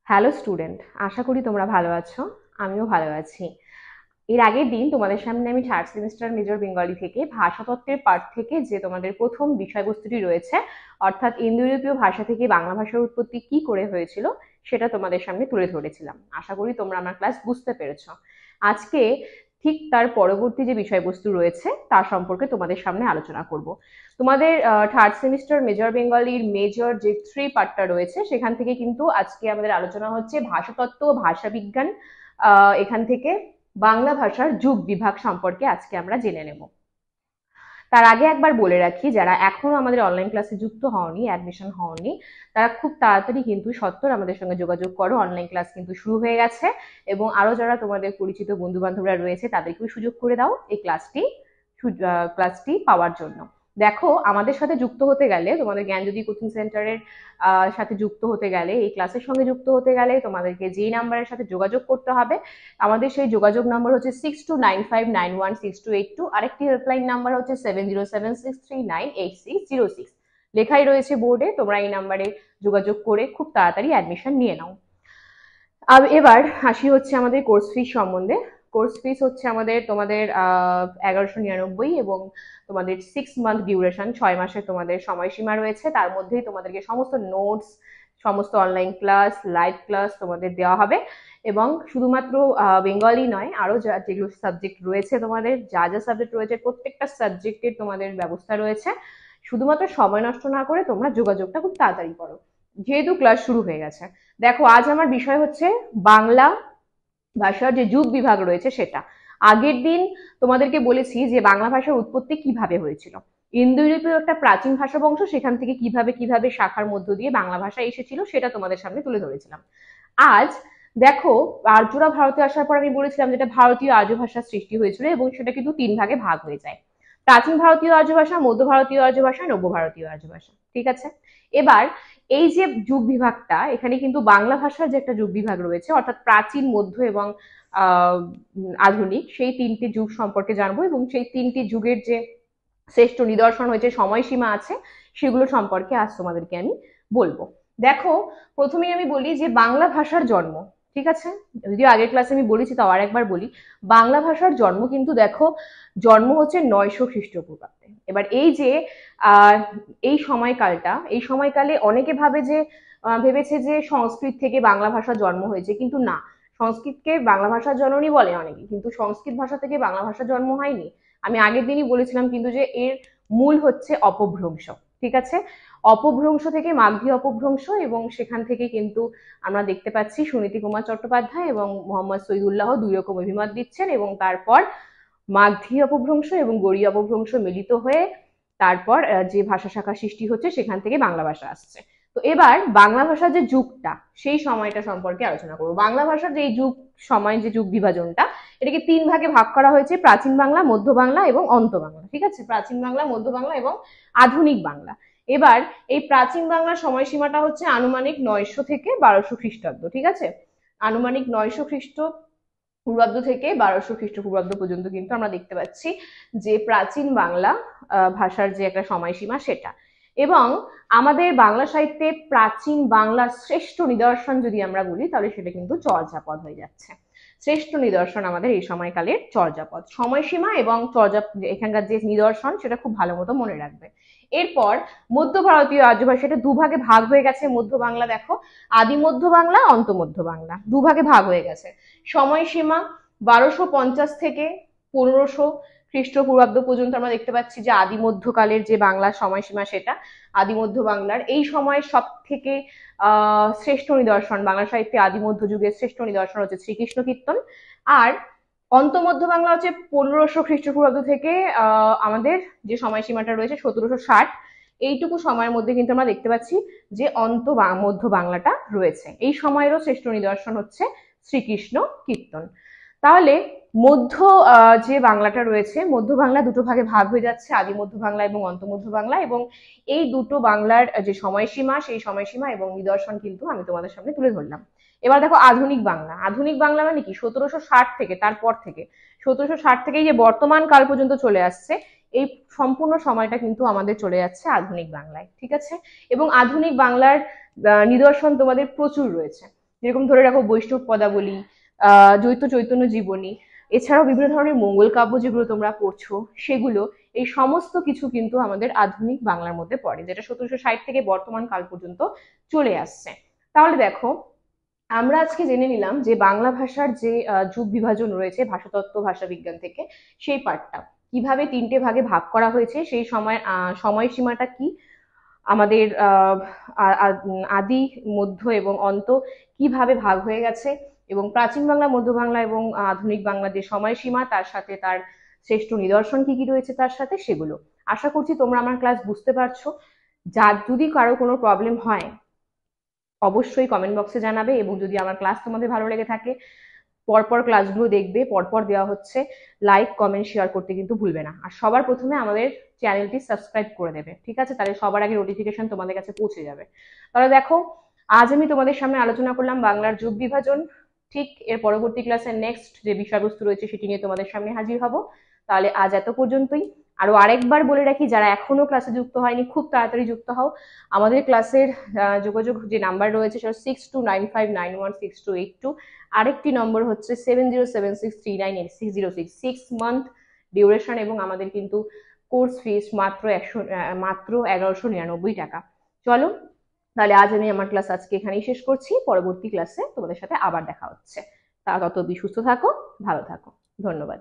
Hello student, আশা করি তোমরা ভালো আছো। আমিও ভালো আছি। এর আগের দিন তোমাদের সামনে আমি থার্ড সেমিস্টার মেজর বেঙ্গলি থেকে ভাষাতত্ত্বের পাঠ থেকে যে তোমাদের প্রথম বিষয়বস্তুটি রয়েছে, অর্থাৎ ইন্দো ইউরোপীয় ভাষা থেকে বাংলা ভাষার উৎপত্তি কি করে হয়েছিল সেটা তোমাদের সামনে তুলে ধরেছিলাম। আশা করি তোমরা আমার ক্লাস বুঝতে পেরেছো। আজকে ঠিক তার পরবর্তী যে বিষয়বস্তু রয়েছে তার সম্পর্কে তোমাদের সামনে আলোচনা করব। তোমাদের থার্ড সেমিস্টার মেজর বেঙ্গলির মেজর যে 3 পার্টটা রয়েছে সেখান থেকে কিন্তু আজকে আমাদের আলোচনা হচ্ছে ভাষাতত্ত্ব ও ভাষাবিজ্ঞান। এখান থেকে বাংলা ভাষার যুগ বিভাগ সম্পর্কে আজকে আমরা জেনে নেব। তার আগে একবার বলে রাখি, যারা এখনো আমাদের অনলাইন ক্লাসে যুক্ত হওনি, অ্যাডমিশন হওনি, তারা খুব তাড়াতাড়ি কিন্তু সত্বর আমাদের সঙ্গে যোগাযোগ করো। অনলাইন ক্লাস কিন্তু শুরু হয়ে গেছে এবং আরো যারা তোমাদের পরিচিত বন্ধু বান্ধবরা রয়েছে তাদেরকেও সুযোগ করে দাও এই ক্লাসটি পাওয়ার জন্য। দেখো, আমাদের সাথে যুক্ত হতে গেলে, তোমাদের জ্ঞানজ্যোতি কোচিং সেন্টারের সাথে যুক্ত হতে গেলে, এই ক্লাসের সঙ্গে যুক্ত হতে গেলে তোমাদেরকে যেই নাম্বারের সাথে যোগাযোগ করতে হবে, আমাদের সেই যোগাযোগ নাম্বার হচ্ছে 6295916282। আরেকটি হেল্পলাইন নাম্বার হচ্ছে 7076398606। লেখাই রয়েছে বোর্ডে, তোমরা এই নাম্বারে যোগাযোগ করে খুব তাড়াতাড়ি অ্যাডমিশন নিয়ে নাও। আর এবার আসি হচ্ছে আমাদের কোর্স ফিস সম্বন্ধে। কোর্স ফিস হচ্ছে আমাদের তোমাদের 1199 এবং তোমাদের 6 মান্থ ডিউরেশন, 6 মাসের তোমাদের সময়সীমা রয়েছে। তার মধ্যেই তোমাদেরকে সমস্ত নোটস, সমস্ত অনলাইন ক্লাস, লাইভ ক্লাস তোমাদের দেওয়া হবে। এবং শুধুমাত্র বেঙ্গলি নয়, আরো যেগুলো সাবজেক্ট রয়েছে, তোমাদের যা যা সাবজেক্ট রয়েছে প্রত্যেকটা সাবজেক্টের তোমাদের ব্যবস্থা রয়েছে। শুধুমাত্র সময় নষ্ট না করে তোমরা যোগাযোগটা খুব তাড়াতাড়ি করো, যেহেতু ক্লাস শুরু হয়ে গেছে। দেখো, আজ আমার বিষয় হচ্ছে বাংলা ভাষার যে যুগ বিভাগ রয়েছে সেটা। আগের দিন তোমাদেরকে বলেছি যে বাংলা ভাষার উৎপত্তি কিভাবে হয়েছিল। ইন্দো ইউরোপীয় একটা প্রাচীন ভাষা বংশ, সেখান থেকে কিভাবে কিভাবে শাখার মধ্য দিয়ে বাংলা ভাষা এসেছিল সেটা তোমাদের সামনে তুলে ধরেছিলাম। আজ দেখো, আর্যরা ভারতে আসার পর আমি বলেছিলাম যেটা ভারতীয় আর্য ভাষার সৃষ্টি হয়েছিল এবং সেটা কিন্তু 3 ভাগে ভাগ হয়ে যায়: প্রাচীন ভারতীয় আর্য ভাষা, মধ্য ভারতীয় আর্য ভাষা, নব্য ভারতীয় আর্য ভাষা। ঠিক আছে? এবার এই যে যুগ বিভাগটা, এখানে কিন্তু বাংলা ভাষার যে একটা যুগ বিভাগ রয়েছে, অর্থাৎ প্রাচীন, মধ্য এবং আধুনিক, সেই 3টে যুগ সম্পর্কে জানবো এবং সেই 3টি যুগের যে শ্রেষ্ঠ নিদর্শন হয়েছে, সময়সীমা আছে, সেগুলো সম্পর্কে আজ তোমাদেরকে আমি বলবো। দেখো, প্রথমেই আমি বলি যে বাংলা ভাষার জন্ম, ঠিক আছে, যদিও আগের ক্লাসে আমি বলেছি তাও আর একবার বলি, বাংলা ভাষার জন্ম কিন্তু দেখো, জন্ম হচ্ছে 900 খ্রিস্টপূর্বাব্দে। এবার এই যে আহ এই সময়কালটা, এই সময়কালে অনেকে ভাবে যে ভেবেছে যে সংস্কৃত থেকে বাংলা ভাষা জন্ম হয়েছে, কিন্তু না, সংস্কৃতকে বাংলা ভাষার জননী বলে অনেকে, কিন্তু সংস্কৃত ভাষা থেকে বাংলা ভাষা জন্ম হয়নি। আমি আগের দিনই বলেছিলাম কিন্তু যে এর মূল হচ্ছে অপভ্রংশ। ঠিক আছে? অপভ্রংশ থেকে মাগধী অপভ্রংশ, এবং সেখান থেকে কিন্তু আমরা দেখতে পাচ্ছি সুনীতি কুমার চট্টোপাধ্যায় এবং মোহাম্মদ শহীদুল্লাহ 2 রকম অভিমত দিচ্ছেন, এবং তারপর মাগধী অপভ্রংশ এবং গৌড়ীয় অপভ্রংশ মিলিত হয়ে তারপর যে ভাষা শাখা সৃষ্টি হচ্ছে, সেখান থেকে বাংলা ভাষা আসছে। তো এবার বাংলা ভাষার যে যুগটা, সেই সময়টা সম্পর্কে আলোচনা করবো। বাংলা ভাষার যে যুগ, সময়, যে যুগ বিভাজনটা, এটাকে 3 ভাগে ভাগ করা হয়েছে: প্রাচীন বাংলা, মধ্য বাংলা এবং অন্ত বাংলা। ঠিক আছে? প্রাচীন বাংলা, মধ্য বাংলা এবং আধুনিক বাংলা। এবার এই প্রাচীন বাংলার সময়সীমাটা হচ্ছে আনুমানিক 900 থেকে 1200 খ্রিস্টাব্দ। ঠিক আছে? আনুমানিক 900 খ্রিস্টপূর্বাব্দ থেকে 1200 খ্রিস্টপূর্বাব্দ পর্যন্ত কিন্তু আমরা দেখতে পাচ্ছি যে প্রাচীন বাংলা ভাষার যে একটা সময়সীমা সেটা। এবং আমাদের বাংলা সাহিত্যে প্রাচীন বাংলার শ্রেষ্ঠ নিদর্শন যদি আমরা বলি, তাহলে সেটা কিন্তু চর্যাপদ হয়ে যাচ্ছে। শ্রেষ্ঠ নিদর্শন আমাদের এই সময়কালের চর্যাপদ। সময়সীমা এবং এখানকার যে নিদর্শন সেটা খুব ভালো মতো মনে রাখবে। এরপর মধ্য ভারতীয় আর্য ভাষা, এটা 2 ভাগে ভাগ হয়ে গেছে। মধ্য বাংলা দেখো, আদি মধ্য বাংলা, অন্ত মধ্য বাংলা, 2 ভাগে ভাগ হয়ে গেছে। সময়সীমা 1250 থেকে 1500 খ্রিস্টপূর্বাব্দ পর্যন্ত আমরা দেখতে পাচ্ছি যে আদি মধ্যকালের যে বাংলার সময়সীমা সেটা। আদি মধ্য বাংলার এই সময় সব থেকে শ্রেষ্ঠ নিদর্শন, বাংলা সাহিত্যে আদি মধ্য যুগের শ্রেষ্ঠ নিদর্শন হচ্ছে শ্রীকৃষ্ণ কীর্তন। আর অন্ত মধ্য বাংলা হচ্ছে 1500 খ্রিস্টপূর্বাব্দ থেকে আমাদের যে সময়সীমাটা রয়েছে 1760, এইটুকু সময়ের মধ্যে কিন্তু আমরা দেখতে পাচ্ছি যে মধ্য বাংলাটা রয়েছে। এই সময়েরও শ্রেষ্ঠ নিদর্শন হচ্ছে শ্রীকৃষ্ণ কীর্তন। তাহলে মধ্য যে বাংলাটা রয়েছে, মধ্য বাংলা 2 ভাগে ভাগ হয়ে যাচ্ছে: আদি মধ্য বাংলা এবং অন্ত মধ্য বাংলা। এবং এই দুটো বাংলার যে সময়সীমা, সেই সময়সীমা এবং নিদর্শন কিন্তু আমি তোমাদের সামনে তুলে ধরলাম। এবার দেখো আধুনিক বাংলা। আধুনিক বাংলা মানে কি? 1760 থেকে, তারপর থেকে 1760 থেকে এই যে বর্তমান কাল পর্যন্ত চলে আসছে, এই সম্পূর্ণ সময়টা কিন্তু আমাদের চলে যাচ্ছে আধুনিক বাংলায়। ঠিক আছে? এবং আধুনিক বাংলার নিদর্শন তোমাদের প্রচুর রয়েছে। যেরকম ধরে রাখো বৈষ্ণব পদাবলী, দ্বৈত চৈতন্য জীবনী, এছাড়াও বিভিন্ন ধরনের মঙ্গল কাব্য যেগুলো তোমরা পড়ছো সেগুলো, এই সমস্ত কিছু কিন্তু আমাদের আধুনিক বাংলার মধ্যে পড়ে, যেটা 1760 থেকে বর্তমান কাল পর্যন্ত চলে আসছে। তাহলে দেখো, আমরা আজকে জেনে নিলাম যে বাংলা ভাষার যে যুগ বিভাজন রয়েছে ভাষাতত্ত্ব ভাষা বিজ্ঞান থেকে, সেই পার্টটা কিভাবে 3টে ভাগে ভাগ করা হয়েছে, সেই সময়সীমাটা কি, আমাদের আদি মধ্য এবং অন্ত কিভাবে ভাগ হয়ে গেছে, এবং প্রাচীন বাংলা, মধ্য বাংলা এবং আধুনিক বাংলা যে সময়সীমা, তার সাথে তার শ্রেষ্ঠ নিদর্শন কি কি রয়েছে তার সাথে, সেগুলো আশা করছি তোমরা আমার ক্লাস বুঝতে পারছো। যার যদি কারো কোনো প্রবলেম হয় অবশ্যই কমেন্ট বক্সে জানাবে, এবং যদি আমার ক্লাস তোমাদের ভালো লেগে থাকে পরপর ক্লাসগুলো দেখবে, পরপর দেওয়া হচ্ছে, লাইক কমেন্ট শেয়ার করতে কিন্তু ভুলবে না। আর সবার প্রথমে আমাদের চ্যানেলটি সাবস্ক্রাইব করে দেবে, ঠিক আছে? তাহলে সবার আগে নোটিফিকেশন তোমাদের কাছে পৌঁছে যাবে। তাহলে দেখো, আজ আমি তোমাদের সামনে আলোচনা করলাম বাংলার যুগ বিভাজন। ঠিক এর পরবর্তী ক্লাসের নেক্সট যে বিষয়বস্তু রয়েছে সেটি নিয়ে তোমাদের সামনে হাজির হব। তাহলে আজ এত পর্যন্তই। আরো আরেকবার বলে রাখি, যারা এখনো ক্লাসে যুক্ত হয়নি খুব তাড়াতাড়ি যুক্ত হও। আমাদের ক্লাসের যোগাযোগ যে নাম্বার রয়েছে সেটা 6295916282। আরেকটি নম্বর হচ্ছে 7076398606। 6 মান্থ ডিউরেশন, এবং আমাদের কিন্তু কোর্স ফিস মাত্র 1199 টাকা। চলো, তাহলে আজ আমি আমার ক্লাস আজকে এখানেই শেষ করছি। পরবর্তী ক্লাসে তোমাদের সাথে আবার দেখা হচ্ছে। তা তত অবধি সুস্থ থাকো, ভালো থাকো। ধন্যবাদ।